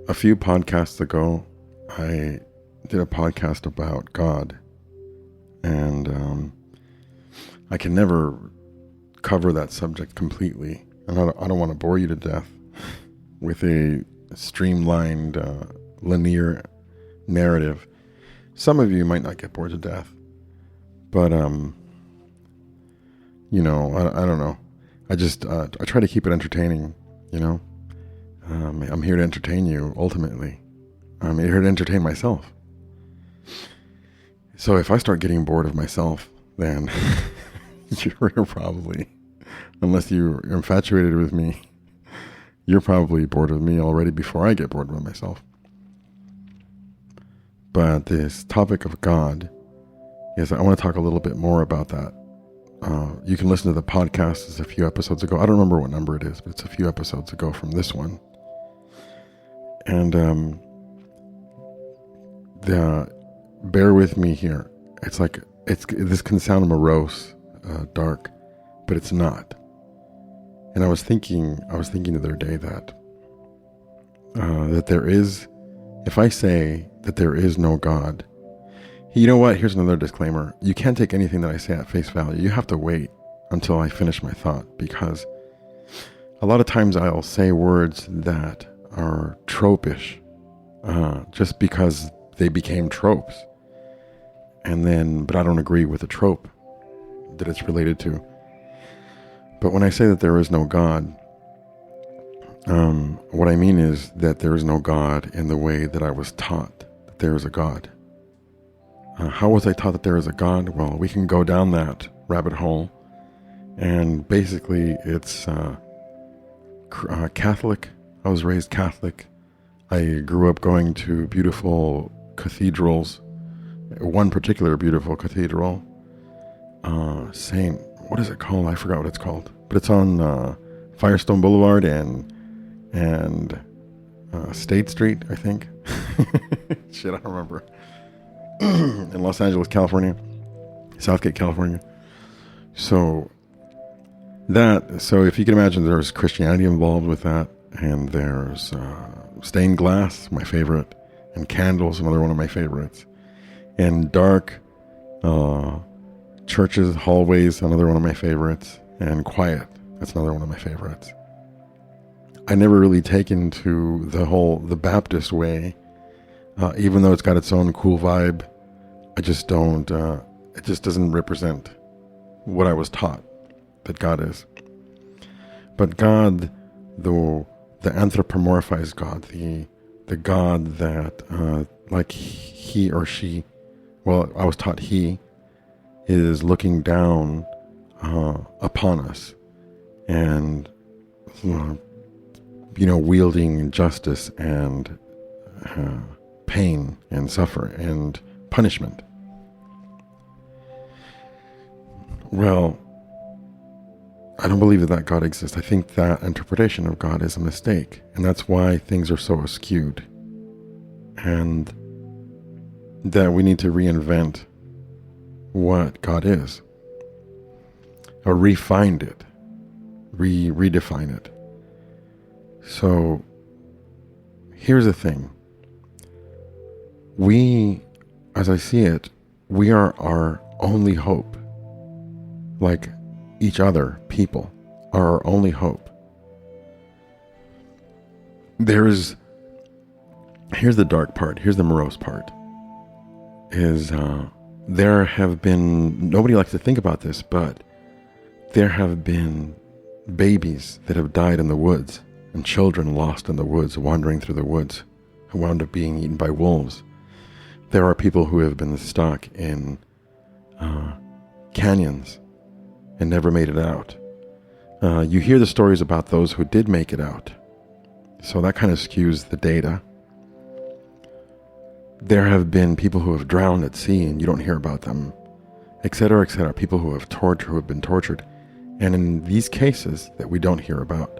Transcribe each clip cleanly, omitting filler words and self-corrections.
A few podcasts ago, I did a podcast about God, and I can never cover that subject completely, and I don't want to bore you to death with a streamlined, linear narrative. Some of you might not get bored to death, but I don't know. I try to keep it entertaining, I'm here to entertain you, ultimately. I'm here to entertain myself. So if I start getting bored of myself, then you're probably, unless you're infatuated with me, you're probably bored of me already before I get bored with myself. But this topic of God is, I want to talk a little bit more about that. You can listen to the podcast. It's a few episodes ago. I don't remember what number it is, but it's a few episodes ago from this one. And bear with me here. This can sound morose, dark, but it's not. And I was thinking the other day that there is, if I say that there is no God, you know what? Here's another disclaimer. You can't take anything that I say at face value. You have to wait until I finish my thought, because a lot of times I'll say words that are tropish, just because they became tropes. But I don't agree with the trope that it's related to. But when I say that there is no God, what I mean is that there is no God in the way that I was taught that there is a God. How was I taught that there is a God? Well, we can go down that rabbit hole. And basically it's Catholic. I was raised Catholic. I grew up going to beautiful cathedrals. One particular beautiful cathedral, what is it called? I forgot what it's called, but it's on Firestone Boulevard and State Street, I think. Shit, I don't remember. In Los Angeles, California, Southgate, California. So if you can imagine, there's Christianity involved with that, and there's stained glass, my favorite, and candles, another one of my favorites. And dark churches, hallways, another one of my favorites. And quiet, that's another one of my favorites. I never really taken to the Baptist way, even though it's got its own cool vibe. I just don't, it just doesn't represent what I was taught that God is. But God, the anthropomorphized God, the God that, like he or she, well, I was taught he is looking down upon us and, wielding justice and pain and suffering and punishment. Well, I don't believe that God exists. I think that interpretation of God is a mistake, and that's why things are so skewed. And that we need to reinvent what God is, or redefine it. So here's the thing. We, as I see it, we are our only hope. Like each other, people are our only hope. Here's the dark part. Here's the morose part. There have been, nobody likes to think about this, but there have been babies that have died in the woods, and children lost in the woods, wandering through the woods, who wound up being eaten by wolves. There are people who have been stuck in canyons and never made it out. You hear the stories about those who did make it out, so that kind of skews the data. There have been people who have drowned at sea and you don't hear about them, etc., etc. People who have been tortured. And in these cases that we don't hear about,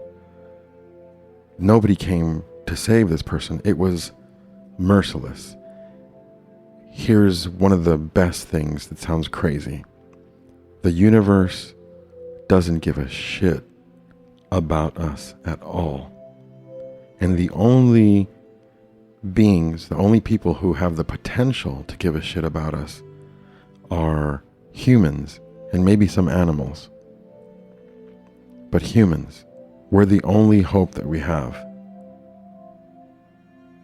nobody came to save this person. It was merciless. Here's one of the best things that sounds crazy. The universe doesn't give a shit about us at all. And the only beings, the only people who have the potential to give a shit about us are humans and maybe some animals. But humans, we're the only hope that we have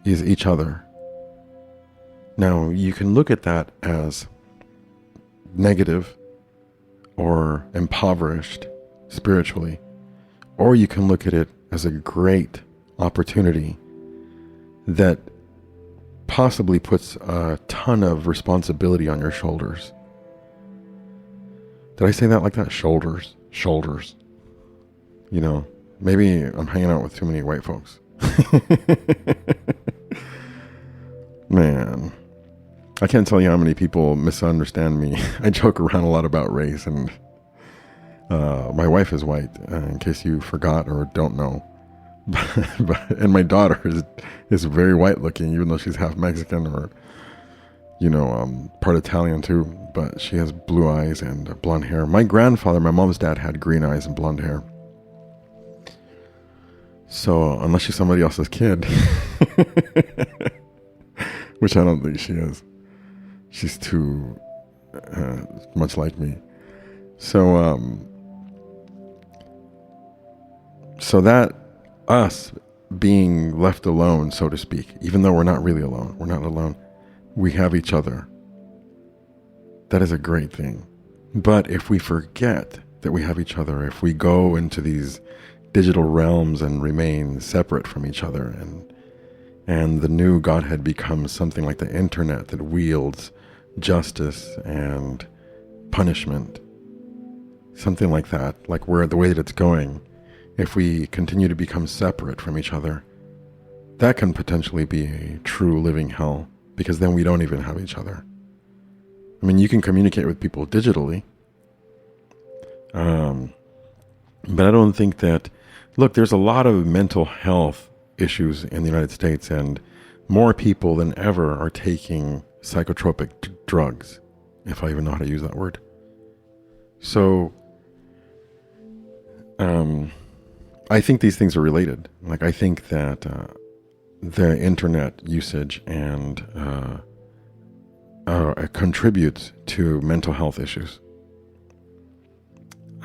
is each other. Now, you can look at that as negative or impoverished spiritually, or you can look at it as a great opportunity that possibly puts a ton of responsibility on your shoulders. Did I say that like that? Shoulders. You know, maybe I'm hanging out with too many white folks. Man, I can't tell you how many people misunderstand me. I joke around a lot about race, and my wife is white, in case you forgot or don't know. And my daughter is very white looking, even though she's half Mexican or, part Italian too. But she has blue eyes and blonde hair. My grandfather, my mom's dad, had green eyes and blonde hair. So unless she's somebody else's kid, which I don't think she is, she's too much like me. So that us being left alone, so to speak, even though we're not really alone, we're not alone, we have each other. That is a great thing. But if we forget that we have each other, if we go into these digital realms and remain separate from each other, and the new Godhead becomes something like the internet that wields justice and punishment, something like that, like where the way that it's going, if we continue to become separate from each other, that can potentially be a true living hell, because then we don't even have each other. I mean, you can communicate with people digitally, but I don't think that, look, there's a lot of mental health issues in the United States, and more people than ever are taking psychotropic drugs, if I even know how to use that word. So, I think these things are related. Like, I think that the internet usage and contributes to mental health issues.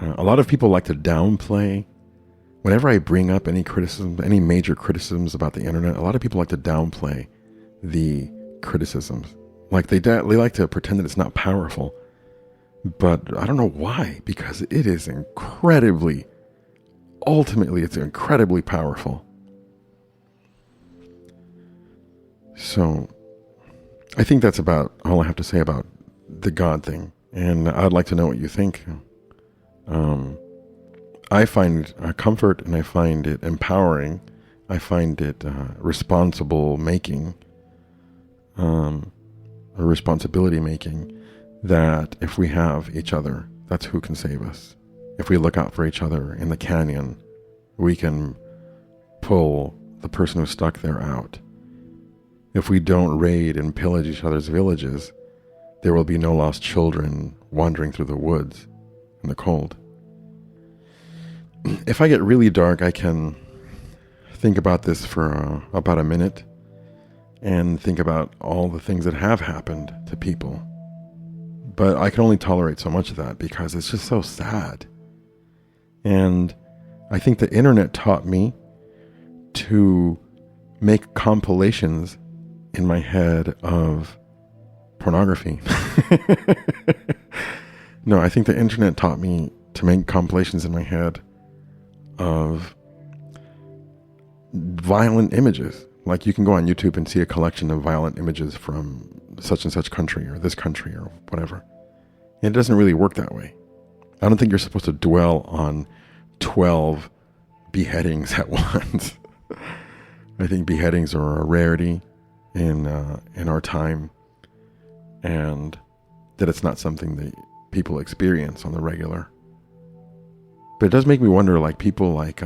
A lot of people like to downplay. Whenever I bring up any criticism, any major criticisms about the internet, a lot of people like to downplay the criticisms. Like they like to pretend that it's not powerful. But I don't know why, because it is ultimately it's incredibly powerful. So I think that's about all I have to say about the God thing. And I'd like to know what you think. I find comfort, and I find it empowering. I find it responsible making, or responsibility making, that if we have each other, that's who can save us. If we look out for each other in the canyon, we can pull the person who's stuck there out. If we don't raid and pillage each other's villages, there will be no lost children wandering through the woods in the cold. If I get really dark, I can think about this for about a minute and think about all the things that have happened to people. But I can only tolerate so much of that because it's just so sad. And I think the internet taught me to make compilations in my head of pornography. No, I think the internet taught me to make compilations in my head of violent images. Like you can go on YouTube and see a collection of violent images from such and such country or this country or whatever. It doesn't really work that way. I don't think you're supposed to dwell on 12 beheadings at once. I think beheadings are a rarity in our time, and that it's not something that people experience on the regular. But it does make me wonder, like people like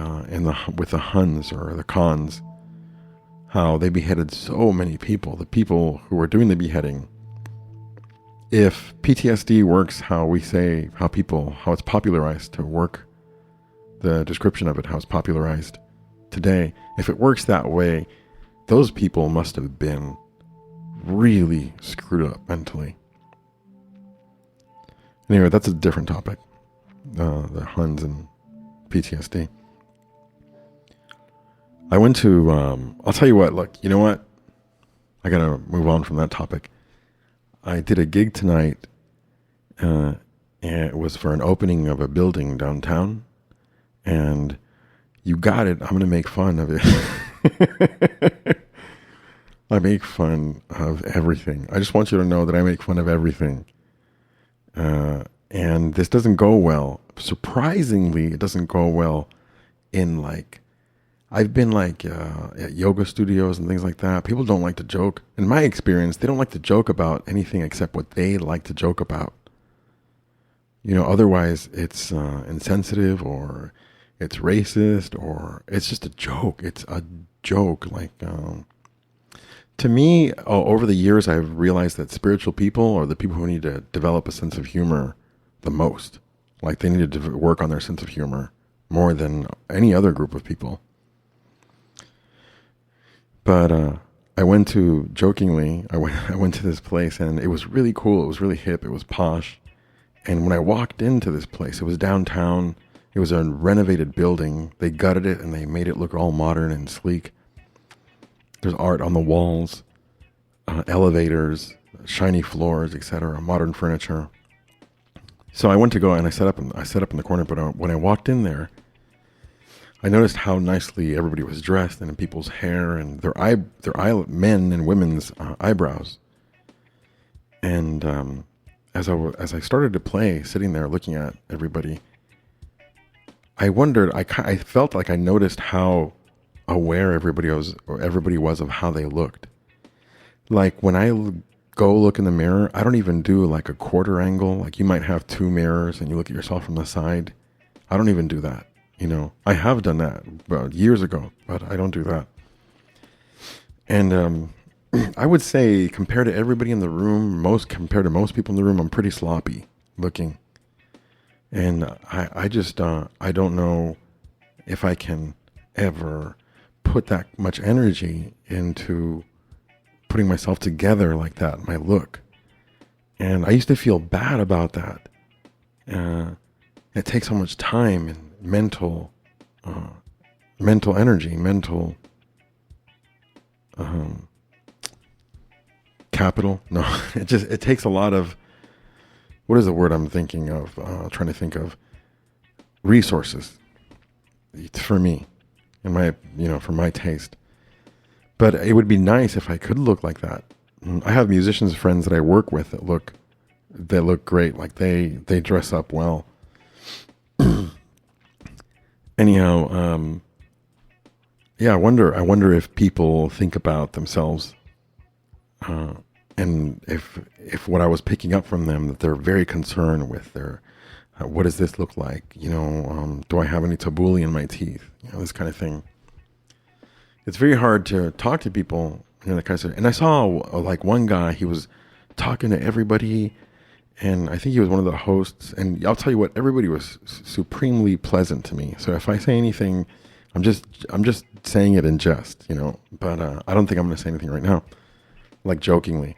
with the Huns or the Khans, how they beheaded so many people. The people who were doing the beheading. If PTSD works how we say, how it's popularized to work, the description of it, how it's popularized today, if it works that way, those people must have been really screwed up mentally. Anyway, that's a different topic. The Huns and PTSD. I went to, I'll tell you what, look, you know what? I gotta move on from that topic. I did a gig tonight, and it was for an opening of a building downtown, and you got it, I'm gonna make fun of it. I make fun of everything. I just want you to know that I make fun of everything. And this doesn't go well. Surprisingly, it doesn't go well in like, I've been like at yoga studios and things like that. People don't like to joke. In my experience, they don't like to joke about anything except what they like to joke about. You know, otherwise it's insensitive, or it's racist, or it's just a joke. It's a joke. Like, to me, over the years, I've realized that spiritual people are the people who need to develop a sense of humor the most. Like, they need to work on their sense of humor more than any other group of people. But I went to, jokingly, I went to this place, and it was really cool. It was really hip. It was posh. And when I walked into this place, it was downtown. It was a renovated building. They gutted it, and they made it look all modern and sleek. There's art on the walls, elevators, shiny floors, etc., modern furniture. So I went to go and I set up in the corner. But when I walked in there, I noticed how nicely everybody was dressed, and in people's hair and their men and women's eyebrows. And as I started to play, sitting there looking at everybody, I wondered. I felt like I noticed how aware everybody was of how they looked. Like, when I go look in the mirror, I don't even do like a quarter angle. Like, you might have two mirrors and you look at yourself from the side. I don't even do that. You know, I have done that years ago, but I don't do that. And I would say, compared to everybody in the room, compared to most people in the room, I'm pretty sloppy looking. And I just I don't know if I can ever put that much energy into putting myself together like that, my look. And I used to feel bad about that. It takes so much time and mental energy, mental capital. No, it takes a lot of, what is the word I'm thinking of? Trying to think of resources for me. For my taste. But it would be nice if I could look like that. I have musicians friends that I work with that look great. Like, they dress up well. Anyhow, I wonder if people think about themselves, and if what I was picking up from them, that they're very concerned with their, what does this look like? Do I have any tabbouleh in my teeth? This kind of thing. It's very hard to talk to people, that kind of stuff. And I saw like one guy, he was talking to everybody, and I think he was one of the hosts. And I'll tell you what, everybody was supremely pleasant to me. So if I say anything, I'm just saying it in jest, But I don't think I'm going to say anything right now, like jokingly.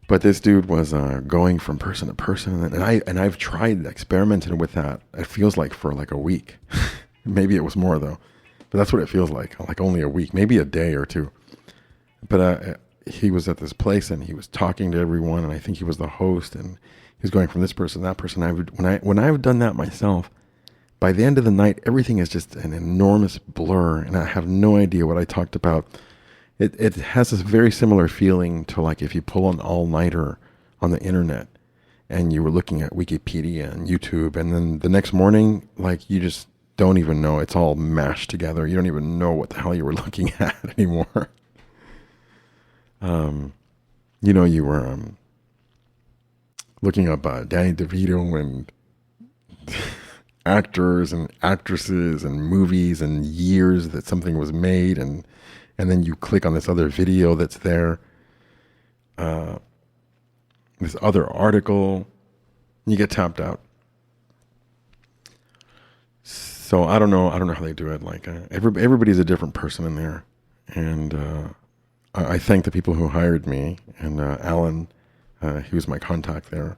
But this dude was going from person to person, and I've experimented with that. It feels like for like a week. Maybe it was more though, but that's what it feels like only a week, maybe a day or two. But he was at this place and he was talking to everyone, and I think he was the host, and he was going from this person to that person. When I've done that myself, by the end of the night, everything is just an enormous blur, and I have no idea what I talked about. It has this very similar feeling to like if you pull an all-nighter on the internet and you were looking at Wikipedia and YouTube, and then the next morning, like, you just don't even know. It's all mashed together. You don't even know what the hell you were looking at anymore. You were looking up Danny DeVito and actors and actresses and movies and years that something was made, and then you click on this other video that's there, this other article, and you get tapped out. So I don't know how they do it. Like everybody's a different person in there, And I thank the people who hired me, and Alan, he was my contact there.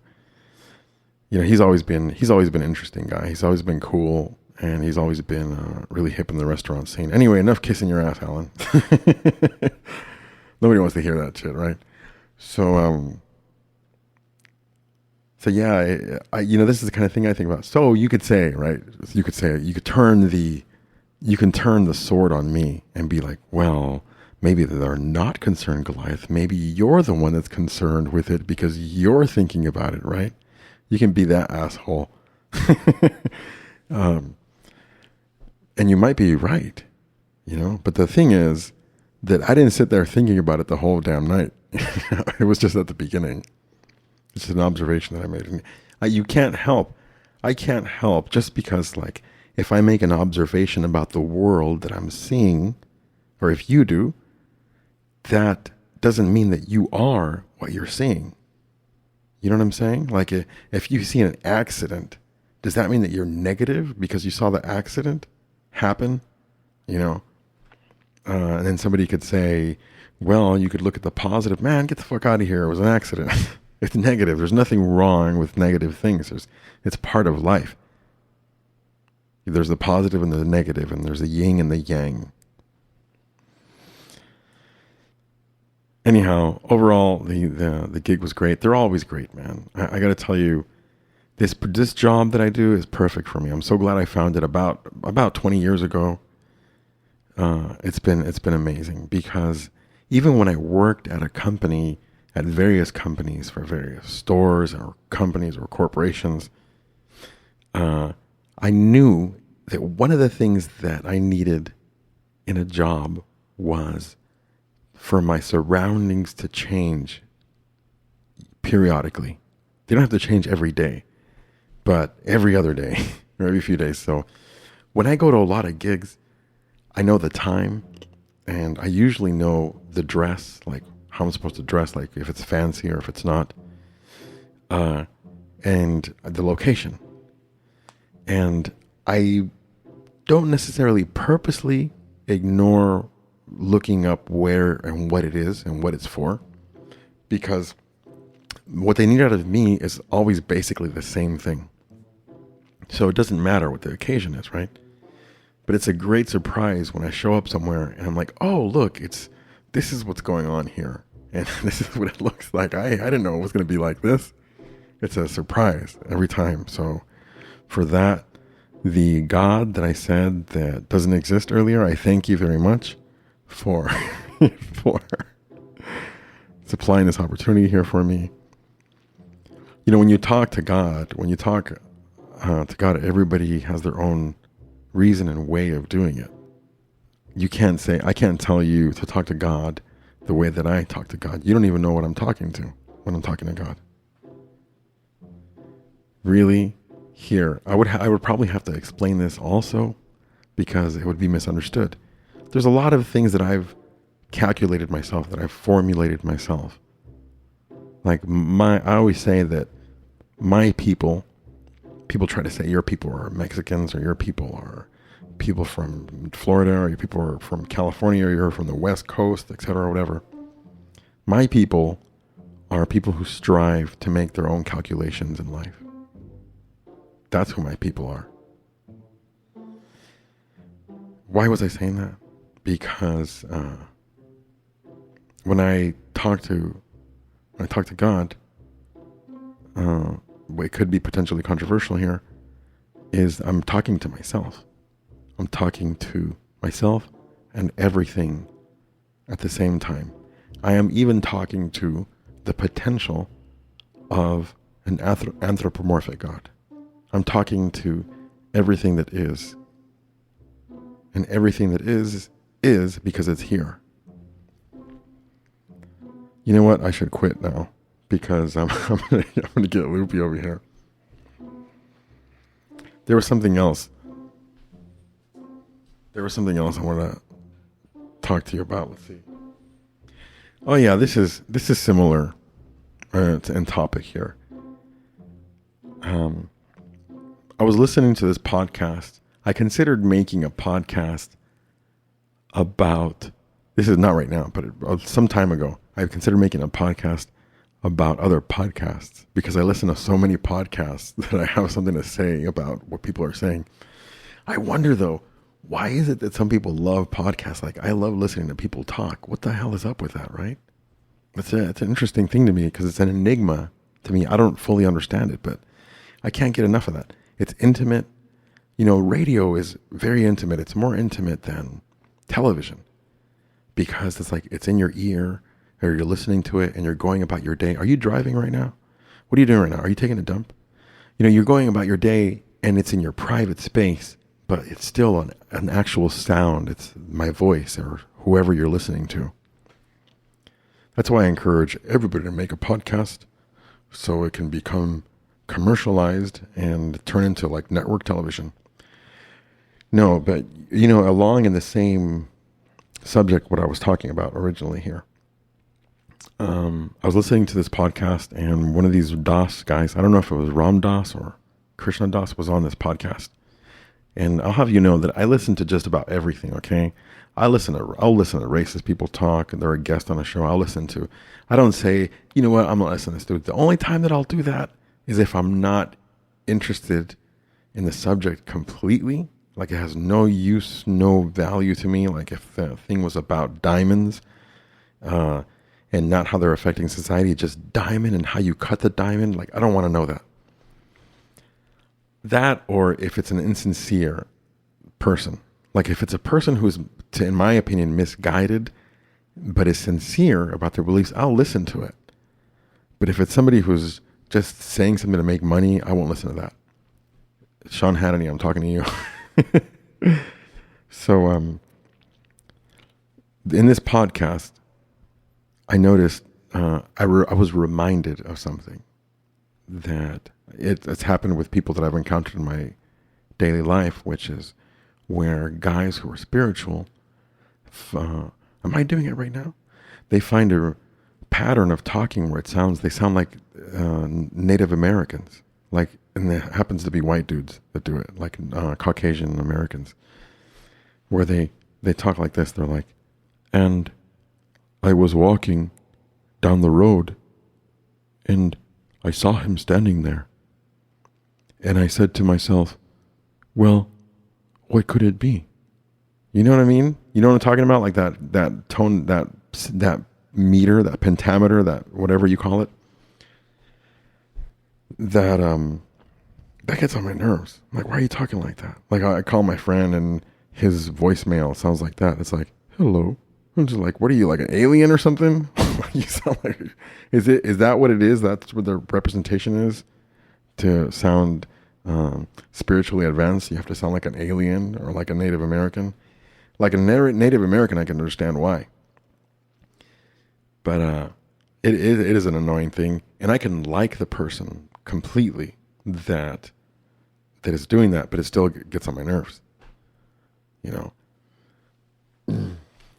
You know, he's always been an interesting guy. He's always been cool, and he's always been really hip in the restaurant scene. Anyway, enough kissing your ass, Alan. Nobody wants to hear that shit, right? So yeah, you know, this is the kind of thing I think about. So you could say, right? You could turn the sword on me and be like, well, maybe they're not concerned, Goliath. Maybe you're the one that's concerned with it because you're thinking about it, right? You can be that asshole. And you might be right, you know? But the thing is that I didn't sit there thinking about it the whole damn night. It was just at the beginning. It's an observation that I made. And I can't help just because, like, if I make an observation about the world that I'm seeing, or if you do, that doesn't mean that you are what you're seeing. You know what I'm saying? Like, if you see an accident, does that mean that you're negative because you saw the accident happen? You know? And then somebody could say, well, you could look at the positive. Man, get the fuck out of here. It was an accident. It's negative. There's nothing wrong with negative things. It's part of life. There's the positive and the negative, and there's the yin and the yang. Anyhow, overall, the gig was great. They're always great, man. I got to tell you, this job that I do is perfect for me. I'm so glad I found it about 20 years ago. It's been amazing, because even when I worked at a company, at various companies for various stores or companies or corporations, I knew that one of the things that I needed in a job was for my surroundings to change periodically. They don't have to change every day, but every other day or every few days. So when I go to a lot of gigs, I know the time, and I usually know the dress, like how I'm supposed to dress, like if it's fancy or if it's not, and the location. And I don't necessarily purposely ignore looking up where and what it is and what it's for, because what they need out of me is always basically the same thing. So it doesn't matter what the occasion is, right? But it's a great surprise when I show up somewhere and I'm like, oh, look, this is what's going on here. And this is what it looks like. I didn't know it was going to be like this. It's a surprise every time. So for that, the God that I said that doesn't exist earlier, I thank you very much for supplying this opportunity here for me. You know, when you talk to God, to God, everybody has their own reason and way of doing it. I can't tell you to talk to God the way that I talk to God. You don't even know what I'm talking to when I'm talking to God. Really? Here, I would probably have to explain this also, because it would be misunderstood. There's a lot of things that I've calculated myself, that I've formulated myself. Like I always say that my people try to say your people are Mexicans, or your people are people from Florida, or your people are from California, or you're from the West Coast, etc., whatever. My people are people who strive to make their own calculations in life. That's who my people are. Why was I saying that? Because when I talk to God, what could be potentially controversial here is I'm talking to myself. I'm talking to myself and everything at the same time. I am even talking to the potential of an anthropomorphic God. I'm talking to everything that is. And everything that is because it's here. You know what? I should quit now, because I'm gonna get loopy over here. There was something else I want to talk to you about. Let's see. Oh yeah, this is similar in topic here. I was listening to this podcast. I considered making a podcast about this is not right now, but some time ago, I considered making a podcast about other podcasts because I listen to so many podcasts that I have something to say about what people are saying. I wonder though, why is it that some people love podcasts? Like I love listening to people talk. What the hell is up with that, right? It's an interesting thing to me because it's an enigma to me. I don't fully understand it, but I can't get enough of that. It's intimate. You know, radio is very intimate. It's more intimate than television because it's like it's in your ear or you're listening to it and you're going about your day. Are you driving right now? What are you doing right now? Are you taking a dump? You know, you're going about your day and it's in your private space, but it's still an actual sound. It's my voice or whoever you're listening to. That's why I encourage everybody to make a podcast so it can become commercialized and turn into like network television. No, but you know, along in the same subject, what I was talking about originally here. I was listening to this podcast and one of these Das guys, I don't know if it was Ram Das or Krishna Das, was on this podcast. And I'll have you know that I listen to just about everything, okay? I'll listen to racist people talk and they're a guest on a show. I don't say, you know what, I'm not listening to this dude. The only time that I'll do that is if I'm not interested in the subject completely. Like it has no use, no value to me. Like if the thing was about diamonds, and not how they're affecting society, just diamond and how you cut the diamond. Like, I don't want to know that. That, or if it's an insincere person, like if it's a person who's, in my opinion, misguided, but is sincere about their beliefs, I'll listen to it. But if it's somebody who's just saying something to make money, I won't listen to that. Sean Hannity, I'm talking to you. So, in this podcast, I noticed, I was reminded of something that it's happened with people that I've encountered in my daily life, which is where guys who are spiritual, am I doing it right now? They find a pattern of talking where they sound like Native Americans, like, and there happens to be white dudes that do it, like Caucasian Americans, where they talk like this. They're like, and I was walking down the road and I saw him standing there. And I said to myself, well, what could it be? You know what I mean? You know what I'm talking about? Like that tone, that meter, that pentameter, that whatever you call it. That gets on my nerves. I'm like, why are you talking like that? Like I call my friend and his voicemail sounds like that. It's like, hello. I'm just like, what are you, like an alien or something? You sound like, is that what it is? That's what the representation is? To sound spiritually advanced, you have to sound like an alien or like a Native American. Like a Native American, I can understand why. But it is an annoying thing. And I can like the person completely that is doing that, but it still gets on my nerves. You know?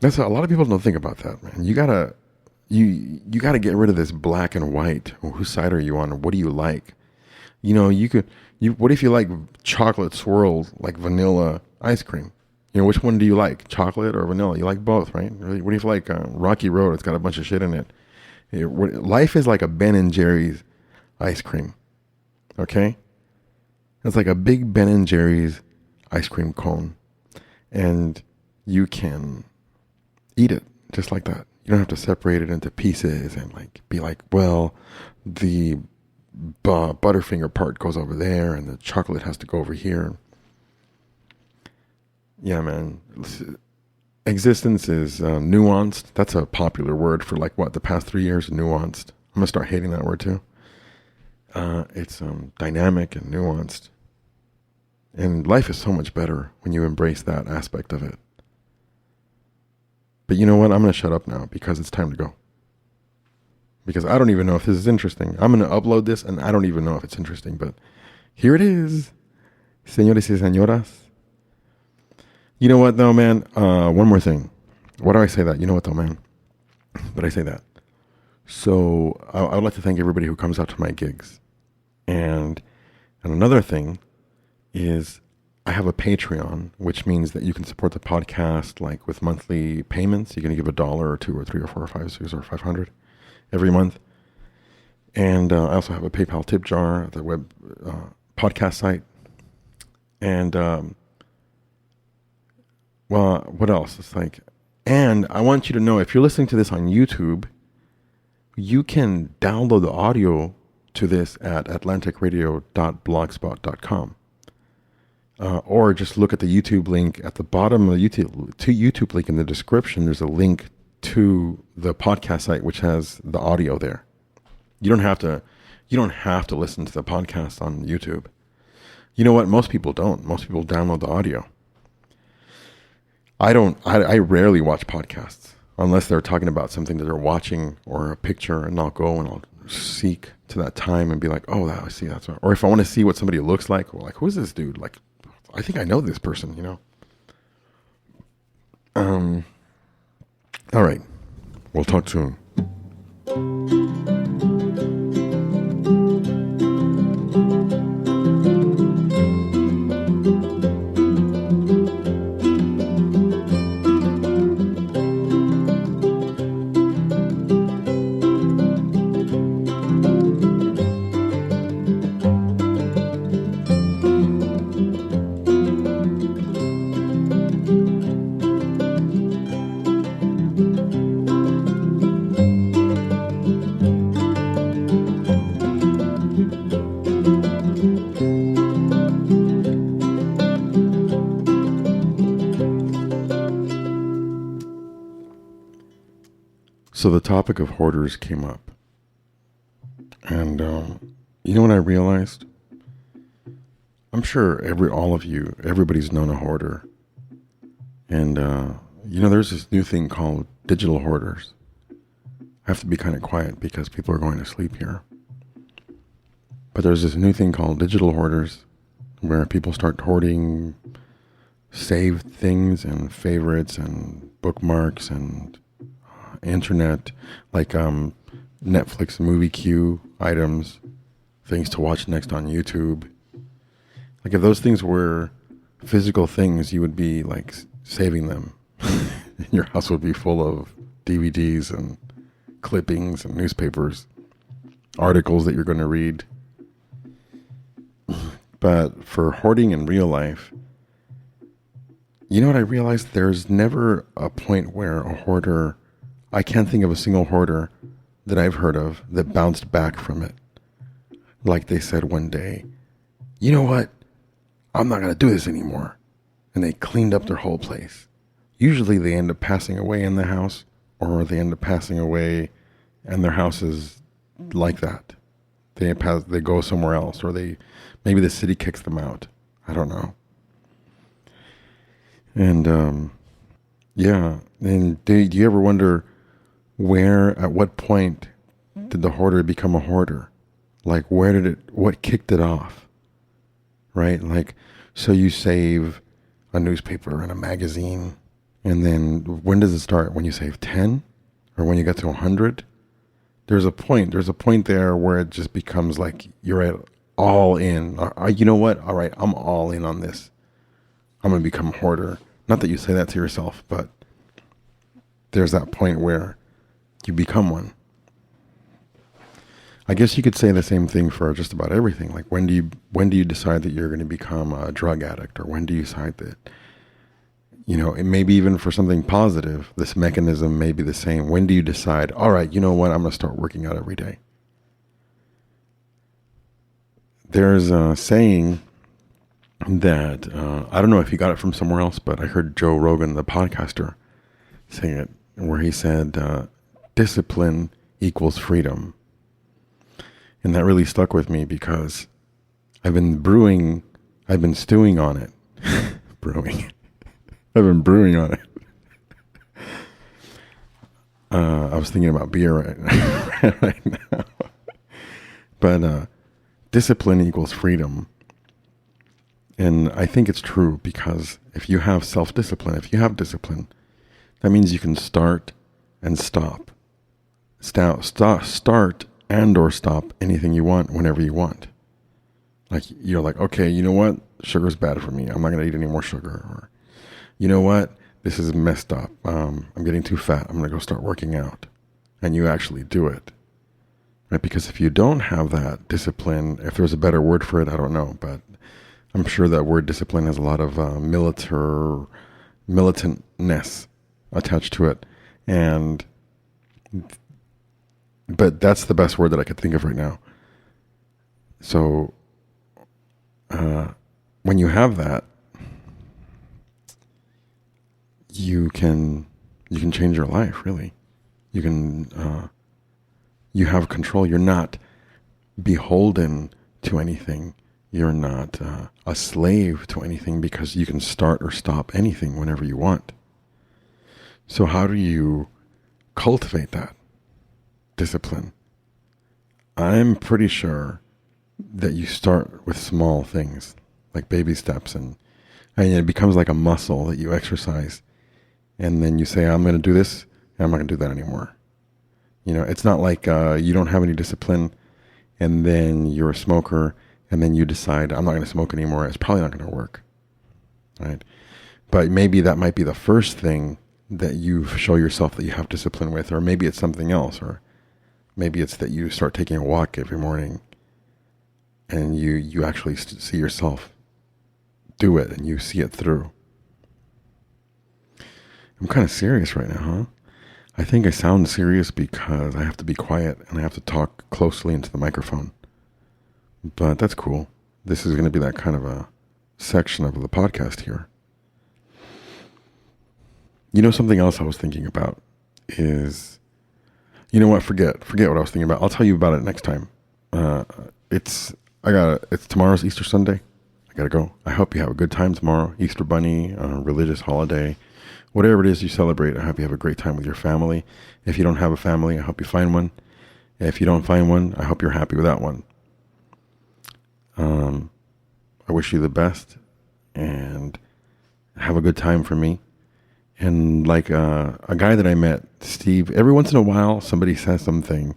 That's a lot of people don't think about that, man. You gotta get rid of this black and white. Well, whose side are you on? Or what do you like? You know, what if you like chocolate swirled like vanilla ice cream? You know, which one do you like? Chocolate or vanilla? You like both, right? What if you like Rocky Road? It's got a bunch of shit in it. Life is like a Ben and Jerry's ice cream. Okay? It's like a big Ben and Jerry's ice cream cone. And you can eat it just like that. You don't have to separate it into pieces and like be like, well, the Butterfinger part goes over there and the chocolate has to go over here. Yeah, man. Existence is nuanced. That's a popular word for like what, the past 3 years, nuanced. I'm going to start hating that word too. It's dynamic and nuanced. And life is so much better when you embrace that aspect of it. But you know what? I'm going to shut up now because it's time to go. Because I don't even know if this is interesting. I'm going to upload this and I don't even know if it's interesting. But here it is. Señores y señoras. You know what though, man? One more thing. Why do I say that? You know what though, man? But I say that. So I would like to thank everybody who comes out to my gigs. And another thing is I have a Patreon, which means that you can support the podcast like with monthly payments. You're going to give $1 or $2 or $3 or $4 or $5 or $6 or $500 every month. And I also have a PayPal tip jar, the web podcast site. And well, what else? It's like, and I want you to know, if you're listening to this on YouTube, you can download the audio to this at atlanticradio.blogspot.com. Or just look at the YouTube link at the bottom of the YouTube link in the description. There's a link to the podcast site, which has the audio there. You don't have to listen to the podcast on YouTube. You know what? Most people don't. Most people download the audio. I rarely watch podcasts unless they're talking about something that they're watching or a picture, and I'll go and I'll seek to that time and be like, oh, I see that's right. Or if I want to see what somebody looks like, or like, who's this dude? Like, I think I know this person, you know. All right. We'll talk soon. So the topic of hoarders came up. And you know what I realized? I'm sure everybody's known a hoarder. And, there's this new thing called digital hoarders. I have to be kind of quiet because people are going to sleep here. But there's this new thing called digital hoarders where people start hoarding saved things and favorites and bookmarks and internet, like Netflix movie queue items, things to watch next on YouTube. Like if those things were physical things, you would be like saving them. Your house would be full of DVDs and clippings and newspapers, articles that you're going to read. But for hoarding in real life, you know what I realized? There's never a point where a hoarder, I can't think of a single hoarder that I've heard of that bounced back from it. Like they said one day, you know what? I'm not going to do this anymore. And they cleaned up their whole place. Usually they end up passing away in the house, or they end up passing away and their house is like that. They go somewhere else, or maybe the city kicks them out. I don't know. And yeah. And do you ever wonder at what point did the hoarder become a hoarder? Like what kicked it off? Right? Like, so you save a newspaper and a magazine, and then when does it start? When you save 10? Or when you get to 100? There's a point there where it just becomes like you're all in. You know what? All right, I'm all in on this. I'm going to become a hoarder. Not that you say that to yourself, but there's that point where you become one. I guess you could say the same thing for just about everything. Like when do you decide that you're going to become a drug addict, or when do you decide that, it may be even for something positive, this mechanism may be the same. When do you decide, all right, you know what, I'm going to start working out every day? There's a saying that, I don't know if you got it from somewhere else, but I heard Joe Rogan, the podcaster, saying it, where he said, discipline equals freedom. And that really stuck with me because I've been stewing on it. I've been brewing on it. I was thinking about beer right now. But discipline equals freedom. And I think it's true, because if you have self-discipline, if you have discipline, that means you can start and stop. Start and or stop anything you want whenever you want. Like, you're like, okay, you know what? sugar's bad for me. I'm not going to eat any more sugar. Or, you know what? This is messed up. I'm getting too fat. I'm going to go start working out. And you actually do it. Right? Because if you don't have that discipline, if there's a better word for it, I don't know. But I'm sure that word discipline has a lot of militantness attached to it. But that's the best word that I could think of right now. So when you have that, you can change your life, really. You can you have control. You're not beholden to anything. You're not a slave to anything, because you can start or stop anything whenever you want. So how do you cultivate that discipline? I'm pretty sure that you start with small things, like baby steps, and it becomes like a muscle that you exercise. And then you say, I'm going to do this, and I'm not going to do that anymore. It's not like you don't have any discipline, and then you're a smoker, and then you decide, I'm not going to smoke anymore. It's probably not going to work, right? But maybe that might be the first thing that you show yourself that you have discipline with, or maybe it's something else, or maybe it's that you start taking a walk every morning, and you actually see yourself do it, and you see it through. I'm kind of serious right now, huh? I think I sound serious because I have to be quiet and I have to talk closely into the microphone. But that's cool. This is going to be that kind of a section of the podcast here. Something else I was thinking about is, forget what I was thinking about. I'll tell you about it next time. It's tomorrow's Easter Sunday. I gotta go. I hope you have a good time tomorrow. Easter Bunny, religious holiday. Whatever it is you celebrate, I hope you have a great time with your family. If you don't have a family, I hope you find one. If you don't find one, I hope you're happy with that one. I wish you the best, and have a good time for me. And like a guy that I met, Steve, every once in a while, somebody says something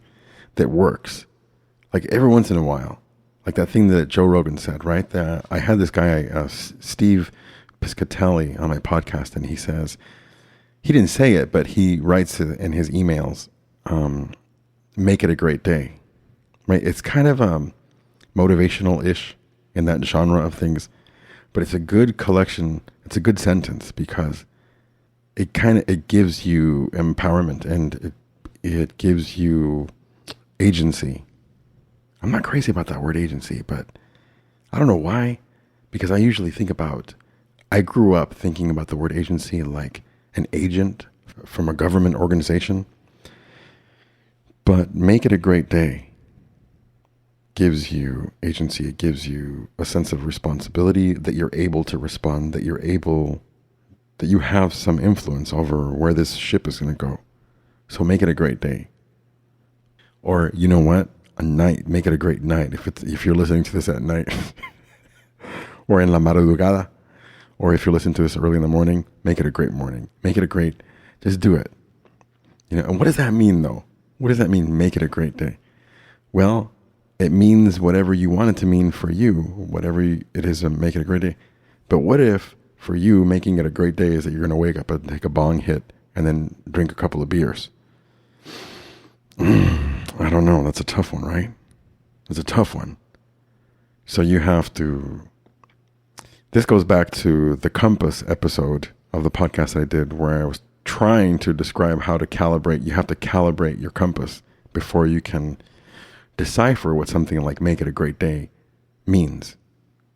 that works. Like every once in a while. Like that thing that Joe Rogan said, right? I had this guy, Steve Piscatelli, on my podcast, and he says, he didn't say it, but he writes in his emails, make it a great day, right? It's kind of motivational-ish in that genre of things, but it's a good collection. It's a good sentence because it gives you empowerment, and it gives you agency. I'm not crazy about that word agency, but I don't know why, because I grew up thinking about the word agency like an agent from a government organization. That make it a great day gives you agency. It gives you a sense of responsibility, that you're able to respond, that you have some influence over where this ship is going to go. So make it a great day. Or you know what? A night. Make it a great night. If you're listening to this at night or in la madrugada, or if you're listening to this early in the morning, make it a great morning. Make it a great, just do it. And what does that mean though? What does that mean? Make it a great day. Well, it means whatever you want it to mean for you, whatever it is to make it a great day. But what if for you, making it a great day is that you're going to wake up and take a bong hit and then drink a couple of beers? I don't know. That's a tough one, right? It's a tough one. So you have to, this goes back to the compass episode of the podcast I did, where I was trying to describe how to calibrate. You have to calibrate your compass before you can decipher what something like make it a great day means,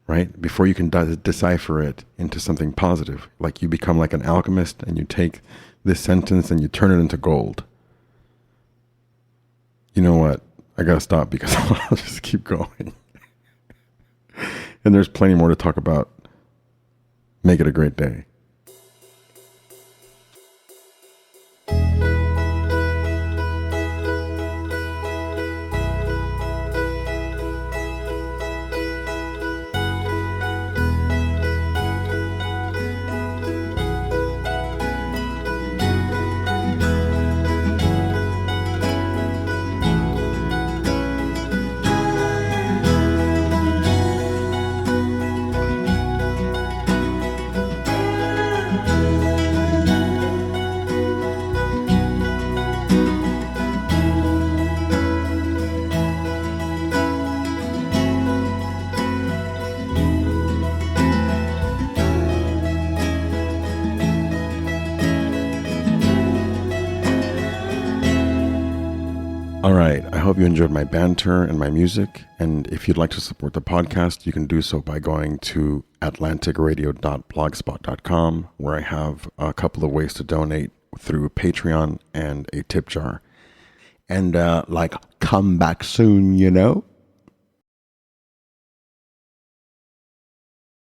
right? Before you can decipher it into something positive. Like you become like an alchemist and you take this sentence and you turn it into gold. You know what? I gotta stop because I'll just keep going. And there's plenty more to talk about. Make it a great day. All right. I hope you enjoyed my banter and my music. And if you'd like to support the podcast, you can do so by going to atlanticradio.blogspot.com, where I have a couple of ways to donate through Patreon and a tip jar. And come back soon,